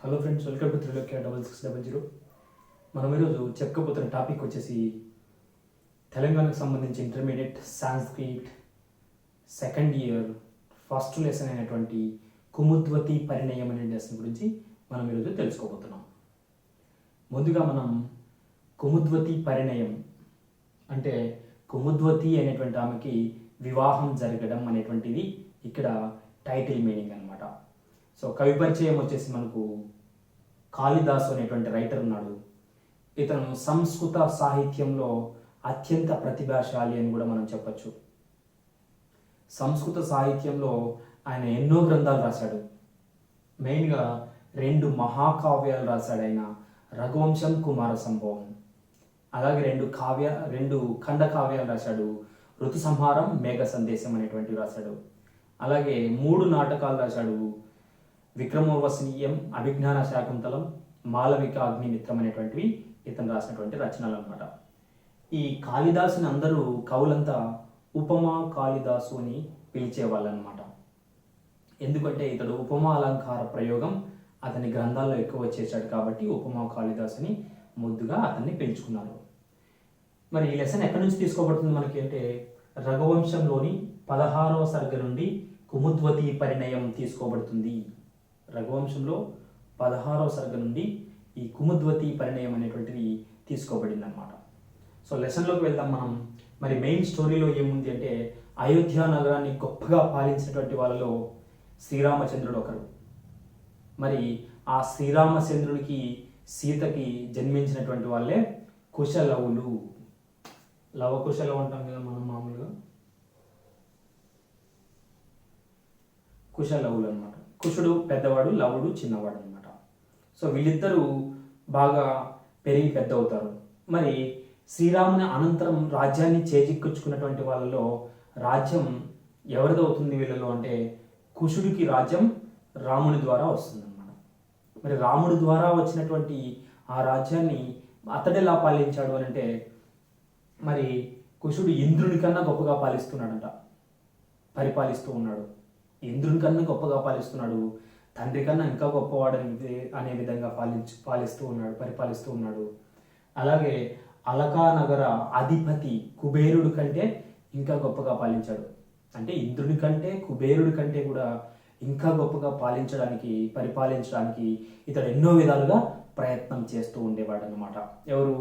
Hello friends, welcome to Trilokya 6600. మనం ఈరోజు చెప్పుకోబోతున్న టాపిక్ వచ్చేసి తెలంగాణకు సంబంధించి intermediate Sanskrit second year first lesson అయినటువంటి కుముద్వతి పరిణయం అనే లెసన్ గురించి మనం ఈరోజు తెలుసుకోబోతున్నాం. ముందుగా మనం కుముద్వతి పరిణయం అంటే కుముద్వతి అనేటువంటి ఆమెకి వివాహం జరగడం అనేటువంటిది ఇక్కడ టైటిల్ మీనింగ్ అనమాట. సో కవి పరిచయం వచ్చేసి మనకు కాళిదాసు అనేటువంటి రైటర్ ఉన్నాడు. ఇతను సంస్కృత సాహిత్యంలో అత్యంత ప్రతిభాశాలి అని కూడా మనం చెప్పచ్చు. సంస్కృత సాహిత్యంలో ఆయన ఎన్నో గ్రంథాలు రాశాడు. మెయిన్గా 2 మహాకావ్యాలు రాశాడు ఆయన, రఘువంశం, కుమార సంభవం. అలాగే 2 ఖండ కావ్యాలు రాశాడు, ఋతు సంహారం, మేఘ సందేశం అనేటువంటివి రాశాడు. అలాగే 3 నాటకాలు రాశాడు, విక్రమోర్వశనీయం, అభిజ్ఞాన శాకుంతలం, మాలవిక అగ్నిమిత్రం అనేటువంటివి ఇతను రాసినటువంటి రచనలు అనమాట. ఈ కాళిదాసుని అందరూ కవులంతా ఉపమా కాళిదాసు అని పిలిచేవాళ్ళు అనమాట. ఎందుకంటే ఇతడు ఉపమా అలంకార ప్రయోగం అతని గ్రంథాల్లో ఎక్కువ చేశాడు కాబట్టి ఉపమా కాళిదాసుని ముద్దుగా అతన్ని పెంచుకున్నారు. మరి ఈ లెసన్ ఎక్కడి నుంచి తీసుకోబడుతుంది మనకి అంటే రఘువంశంలోని 16వ సర్గ నుండి కుముద్వతి పరిణయం తీసుకోబడుతుంది. రఘువంశంలో 16వ సర్గ నుండి ఈ కుముద్వతి పరిణయం అనేటువంటిది తీసుకోబడింది అనమాట. సో లెసన్లోకి వెళ్దాం మనం. మరి మెయిన్ స్టోరీలో ఏముంది అంటే అయోధ్య నగరాన్ని గొప్పగా పాలించినటువంటి వాళ్ళలో శ్రీరామచంద్రుడు ఒకరు. మరి ఆ శ్రీరామచంద్రునికి సీతకి జన్మించినటువంటి వాళ్ళే కుశలవులు. లవకుశలం అంటాం కదా మనం మామూలుగా, కుశలవులు అనమాట. కుశుడు పెద్దవాడు, లవుడు చిన్నవాడు అనమాట. సో వీళ్ళిద్దరూ బాగా పెరిగి పెద్ద అవుతారు. మరి శ్రీరాముని అనంతరం రాజ్యాన్ని చేజిక్కొచ్చుకున్నటువంటి వాళ్ళలో రాజ్యం ఎవరిదవుతుంది వీళ్ళలో అంటే కుశుడికి రాజ్యం రాముని ద్వారా వస్తుంది అన్నమాట. మరి రాముడి ద్వారా వచ్చినటువంటి ఆ రాజ్యాన్ని అతడెలా పాలించాడు అని అంటే మరి కుశుడు ఇంద్రుని కన్నా గొప్పగా పరిపాలిస్తూ ఉన్నాడు. ఇంద్రుని కన్నా గొప్పగా పాలిస్తున్నాడు, తండ్రి కన్నా ఇంకా గొప్పవాడు అనే విధంగా పరిపాలిస్తూ ఉన్నాడు. అలాగే అలకా నగర అధిపతి కుబేరుడు కంటే ఇంకా గొప్పగా పాలించాడు. అంటే ఇంద్రుడి కంటే కుబేరుడి కంటే కూడా ఇంకా గొప్పగా పరిపాలించడానికి ఇతడు ఎన్నో విధాలుగా ప్రయత్నం చేస్తూ ఉండేవాడు అన్నమాట. ఎవరు?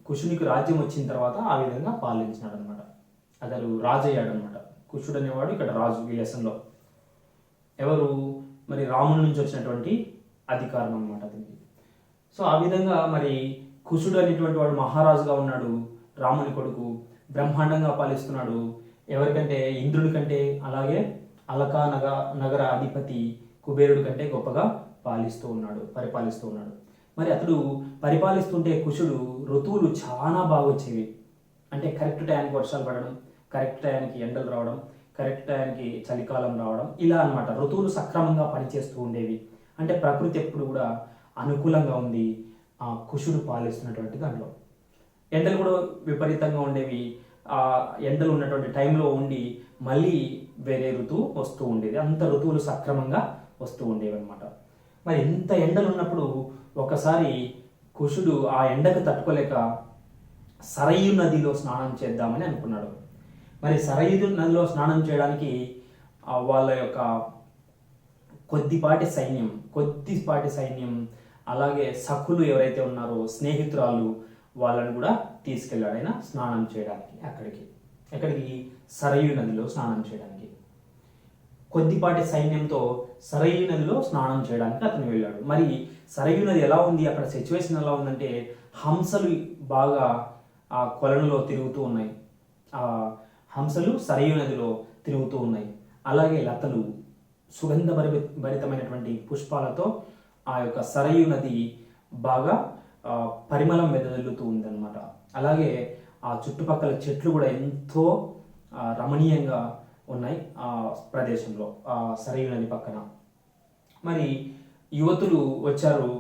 కుశునికి రాజ్యం వచ్చిన తర్వాత ఆ విధంగా పాలించినాడు అనమాట. అతడు రాజు అయ్యాడు అనమాట. కుశుడు అనేవాడు ఇక్కడ రాజు ఈ లెసన్లో. ఎవరు? మరి రాముడి నుంచి వచ్చినటువంటి అధికారం అనమాట అతనికి. సో ఆ విధంగా మరి కుశుడు అనేటువంటి వాడు మహారాజుగా ఉన్నాడు, రాముని కొడుకు, బ్రహ్మాండంగా పాలిస్తున్నాడు. ఎవరికంటే? ఇంద్రుడి కంటే. అలాగే అలకా నగర అధిపతి కుబేరుడి కంటే గొప్పగా పరిపాలిస్తూ ఉన్నాడు. మరి అతడు పరిపాలిస్తుంటే కుశుడు ఋతువులు చాలా బాగా వచ్చేవి. అంటే కరెక్ట్ టైంకి వర్షాలు పడడం, కరెక్ట్ టైంకి ఎండలు రావడం, కరెక్ట్ టైంకి చలికాలం రావడం, ఇలా అన్నమాట. ఋతువులు సక్రమంగా పనిచేస్తూ ఉండేవి. అంటే ప్రకృతి ఎప్పుడు కూడా అనుకూలంగా ఉంది ఆ కుశుడు పాలిస్తున్నటువంటి దాంట్లో. ఎండలు కూడా విపరీతంగా ఉండేవి. ఆ ఎండలు ఉన్నటువంటి టైంలో ఉండి మళ్ళీ వేరే ఋతువు వస్తూ ఉండేది. అంత ఋతువులు సక్రమంగా వస్తూ ఉండేవి అనమాట. మరి ఇంత ఎండలు ఉన్నప్పుడు ఒకసారి కుశుడు ఆ ఎండకు తట్టుకోలేక సరయు నదిలో స్నానం చేద్దామని అనుకున్నాడు. మరి సరయు నదిలో స్నానం చేయడానికి వాళ్ళ యొక్క కొద్దిపాటి సైన్యం అలాగే సఖులు ఎవరైతే ఉన్నారో స్నేహితురాలు వాళ్ళని కూడా తీసుకెళ్ళాడు ఆయన స్నానం చేయడానికి. ఎక్కడికి? సరయు నదిలో స్నానం చేయడానికి. కొద్దిపాటి సైన్యంతో సరయు నదిలో స్నానం చేయడానికి అతను వెళ్ళాడు. మరి సరయు నది ఎలా ఉంది, అక్కడ సిచ్యువేషన్ ఎలా ఉందంటే హంసలు బాగా ఆ కొలనులో తిరుగుతూ ఉన్నాయి. ఆ హంసలు సరయు నదిలో తిరుగుతూ ఉన్నాయి. అలాగే లతలు, సుగంధ భరితమైనటువంటి పుష్పాలతో ఆ యొక్క సరయు నది బాగా పరిమళం వెదజల్లుతూ ఉందన్నమాట. అలాగే ఆ చుట్టుపక్కల చెట్లు కూడా ఎంతో రమణీయంగా ఉన్నాయి ఆ ప్రదేశంలో, ఆ సరయు నది పక్కన. మరి యువతులు వచ్చారు,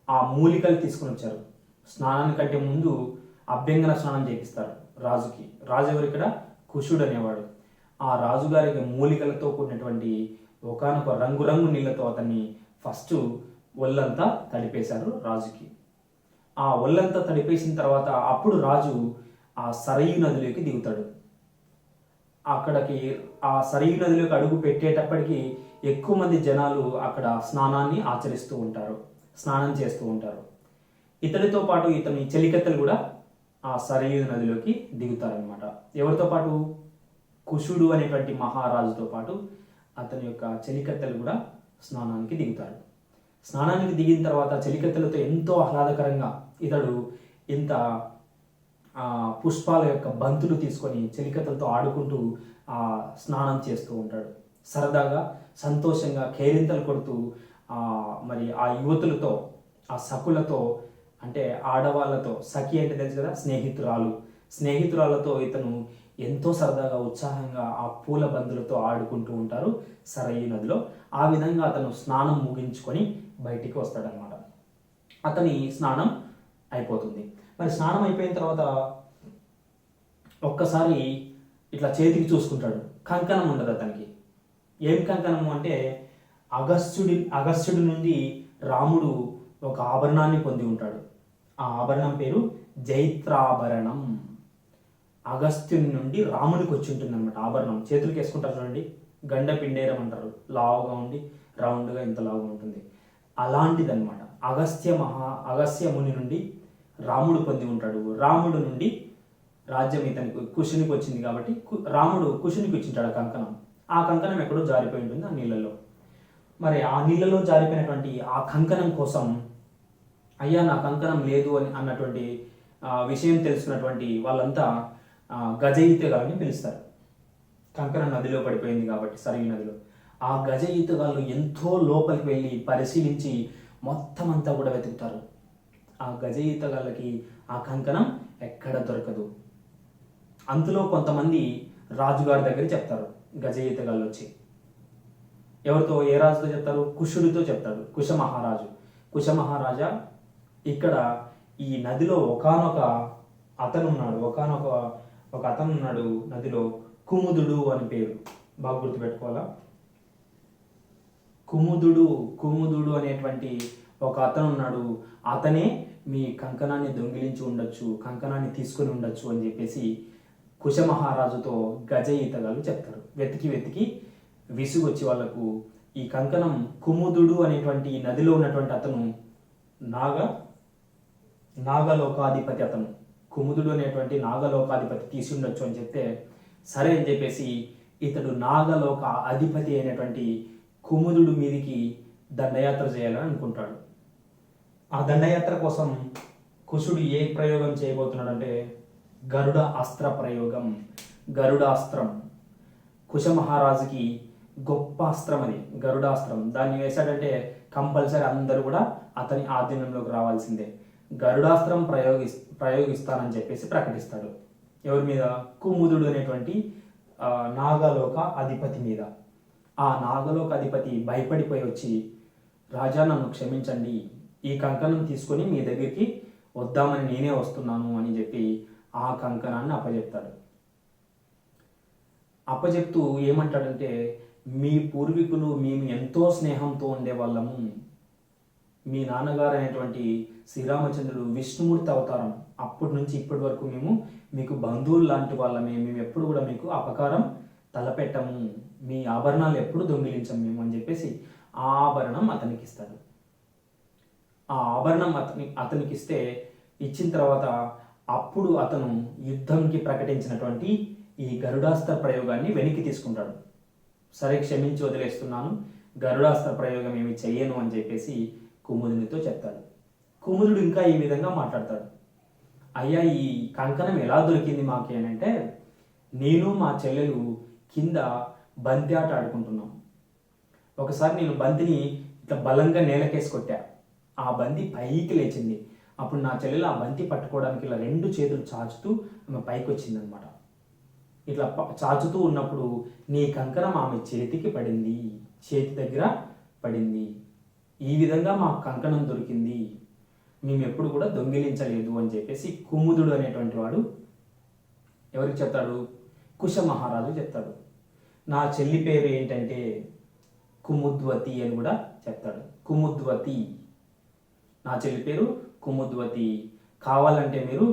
ఆ మూలికలు తీసుకుని వచ్చారు. స్నానానికంటే ముందు అభ్యంగన స్నానం చేపిస్తారు రాజుకి. రాజు ఎవరు ఇక్కడ? కుశుడు అనేవాడు. ఆ రాజుగారికి మూలికలతో కూడినటువంటి ఒకానొక రంగురంగు నీళ్ళతో అతన్ని ఫస్ట్ ఒళ్ళంతా తడిపేశారు రాజుకి. ఆ ఒళ్ళంతా తడిపేసిన తర్వాత అప్పుడు రాజు ఆ సరయు నదిలోకి దిగుతాడు. అక్కడికి ఆ సరయు నదిలోకి అడుగు పెట్టేటప్పటికి ఎక్కువ మంది జనాలు అక్కడ స్నానాన్ని ఆచరిస్తూ ఉంటారు, స్నానం చేస్తూ ఉంటారు. ఇతడితో పాటు ఇతని చెలికత్తెలు కూడా ఆ సరయు నదిలోకి దిగుతారనమాట. ఎవరితో పాటు? కుషుడు అనేటువంటి మహారాజుతో పాటు అతని యొక్క చెలికత్తెలు కూడా స్నానానికి దిగుతారు. స్నానానికి దిగిన తర్వాత చెలికత్తెలతో ఎంతో ఆహ్లాదకరంగా ఇతడు ఇంత పుష్పాల యొక్క బంతులు తీసుకొని చెలికత్తెలతో ఆడుకుంటూ స్నానం చేస్తూ ఉంటాడు. సరదాగా సంతోషంగా కేరింతలు కొడుతూ మరి ఆ యువతులతో, ఆ సకులతో, అంటే ఆడవాళ్ళతో, సఖి అంటే తెలుసు కదా, స్నేహితురాలతో ఇతను ఎంతో సరదాగా ఉత్సాహంగా ఆ పూల బంతులతో ఆడుకుంటూ ఉంటారు సరయు నదిలో. ఆ విధంగా అతను స్నానం ముగించుకొని బయటికి వస్తాడనమాట. అతని స్నానం అయిపోతుంది. మరి స్నానం అయిపోయిన తర్వాత ఒక్కసారి ఇట్లా చేతికి చూసుకుంటాడు. కంకణం ఉండదు అతనికి. ఏం కంకణము అంటే అగస్త్యుడి నుండి రాముడు ఒక ఆభరణాన్ని పొంది ఉంటాడు. ఆ ఆభరణం పేరు జైత్రాభరణం. అగస్త్యుని నుండి రాముడికి వచ్చి ఉంటుంది అనమాట ఆభరణం. చేతులకి వేసుకుంటారు చూడండి, గండ పిండేరం అంటారు, లావుగా ఉండి రౌండ్గా ఇంత లావుగా ఉంటుంది. అలాంటిది అనమాట. అగస్త్య ముని నుండి రాముడు పొంది ఉంటాడు. రాముడు నుండి రాజ్యం ఇతనికి కుశునికి వచ్చింది కాబట్టి రాముడు కుశునికి ఇచ్చింటాడు కంకణం. ఆ కంకణం ఎక్కడో జారిపోయి ఉంటుంది ఆ నీళ్ళలో. మరి ఆ నీళ్ళలో జారిపోయినటువంటి ఆ కంకణం కోసం, అయ్యా నా కంకణం లేదు అని అన్నటువంటి విషయం తెలుసుకున్నటువంటి వాళ్ళంతా గజ ఈతగాళ్ళని పిలుస్తారు. కంకణం నదిలో పడిపోయింది కాబట్టి, సరయు నదిలో. ఆ గజ ఈతగాళ్ళు ఎంతో లోపలికి వెళ్ళి పరిశీలించి మొత్తం అంతా కూడా వెతుకుతారు. ఆ గజ ఈతగాళ్ళకి ఆ కంకణం ఎక్కడ దొరకదు. అంతలో కొంతమంది రాజుగారి దగ్గర చెప్తారు. గజ ఈతగాళ్ళు వచ్చి ఎవరితో, ఏ రాజుతో చెప్తారు? కుషుడితో చెప్తాడు. కుష మహారాజా, ఇక్కడ ఈ నదిలో ఒకానొక అతను ఉన్నాడు నదిలో, కుముదుడు అని పేరు. బాగా గుర్తుపెట్టుకోవాలా. కుముదుడు అనేటువంటి ఒక అతను ఉన్నాడు. అతనే మీ కంకణాన్ని దొంగిలించి ఉండొచ్చు, కంకణాన్ని తీసుకొని ఉండొచ్చు అని చెప్పేసి కుశ మహారాజుతో గజ ఈతగాళ్ళు చెప్తారు. వెతికి విసుగు వచ్చి వాళ్లకు ఈ కంకణం కుముదుడు అనేటువంటి నదిలో ఉన్నటువంటి అతను నాగలోకాధిపతి, అతను కుముదుడు అనేటువంటి నాగలోకాధిపతి తీసి ఉండొచ్చు అని చెప్తే, సరే అని చెప్పేసి ఇతడు నాగలోక అధిపతి అయినటువంటి కుముదుడు మీదికి దండయాత్ర చేయాలని అనుకుంటాడు. ఆ దండయాత్ర కోసం కుశుడు ఏ ప్రయోగం చేయబోతున్నాడు అంటే గరుడ అస్త్ర ప్రయోగం. గరుడాస్త్రం కుశ మహారాజుకి గొప్ప అస్త్రం, అది గరుడాస్త్రం. దాన్ని వేశాడంటే కంపల్సరీ అందరూ కూడా అతని ఆధీనంలోకి రావాల్సిందే. గరుడాస్త్రం ప్రయోగిస్తానని చెప్పేసి ప్రకటిస్తాడు. ఎవరి మీద? కుముదుడు అనేటువంటి నాగలోక అధిపతి మీద. ఆ నాగలోక అధిపతి భయపడిపోయి వచ్చి, రాజా నన్ను క్షమించండి, ఈ కంకణం తీసుకొని మీ దగ్గరికి వద్దామని నేనే వస్తున్నాను అని చెప్పి ఆ కంకణాన్ని అప్పచెప్తాడు. అప్పచెప్తూ ఏమంటాడంటే, మీ పూర్వీకులు మేము ఎంతో స్నేహంతో ఉండేవాళ్ళము. మీ నాన్నగారు అయినటువంటి శ్రీరామచంద్రుడు విష్ణుమూర్తి అవతారం. అప్పటి నుంచి ఇప్పటి వరకు మేము మీకు బంధువులు లాంటి వాళ్ళమే. మేము ఎప్పుడు కూడా మీకు అపకారం తలపెట్టము. మీ ఆభరణాలు ఎప్పుడు దొంగిలించము మేము అని చెప్పేసి ఆ ఆభరణం అతనికి ఇస్తాడు. ఆ ఆభరణం అతనికి ఇచ్చిన తర్వాత అప్పుడు అతను యుద్ధంకి ప్రకటించినటువంటి ఈ గరుడాస్త్ర ప్రయోగాన్ని వెనక్కి తీసుకుంటాడు. సరే, క్షమించి వదిలేస్తున్నాను, గరుడాస్త్ర ప్రయోగం ఏమి చెయ్యను అని చెప్పేసి కుముదునితో చెప్తాడు. కుముదుడు ఇంకా ఈ విధంగా మాట్లాడతాడు. అయ్యా, ఈ కంకణం ఎలా దొరికింది మాకి అని అంటే, నేను మా చెల్లెలు కింద బంతి ఆట ఆడుకుంటున్నాం. ఒకసారి నేను బంతిని ఇట్లా బలంగా నేలకేసి కొట్టా. ఆ బంతి పైకి లేచింది. అప్పుడు నా చెల్లెలు ఆ బంతి పట్టుకోవడానికి ఇలా రెండు చేతులు చాచుతూ ఆమె పైకి వచ్చింది అనమాట. ఇట్లా చాచుతూ ఉన్నప్పుడు నీ కంకణం ఆమె చేతికి పడింది, చేతి దగ్గర పడింది. ఈ విధంగా మా కంకణం దొరికింది, మేము ఎప్పుడు కూడా దొంగిలించలేదు అని చెప్పేసి కుముదుడు అనేటువంటి వాడు ఎవరికి చెప్తాడు? కుశ మహారాజు చెప్తాడు. నా చెల్లి పేరు ఏంటంటే కుముద్వతి అని కూడా చెప్తాడు. కుముద్వతి, నా చెల్లి పేరు కుముద్వతి, కావాలంటే మీరు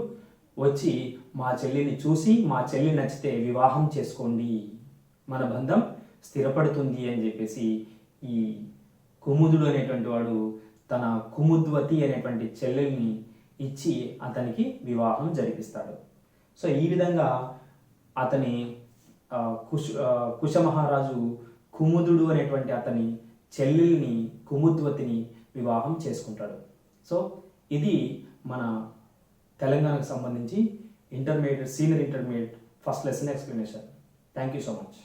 వచ్చి మా చెల్లిని చూసి మా చెల్లి నచ్చితే వివాహం చేసుకోండి, మన బంధం స్థిరపడుతుంది అని చెప్పేసి ఈ కుముదుడు అనేటువంటి వాడు తన కుముద్వతి అనేటువంటి చెల్లెల్ని ఇచ్చి అతనికి వివాహం జరిపిస్తాడు. సో ఈ విధంగా అతని కుశ మహారాజు కుముదుడు అనేటువంటి అతని చెల్లెల్ని కుముద్వతిని వివాహం చేసుకుంటాడు. సో ఇది మన తెలంగాణకు సంబంధించి intermediate, senior intermediate first lesson explanation. Thank you so much.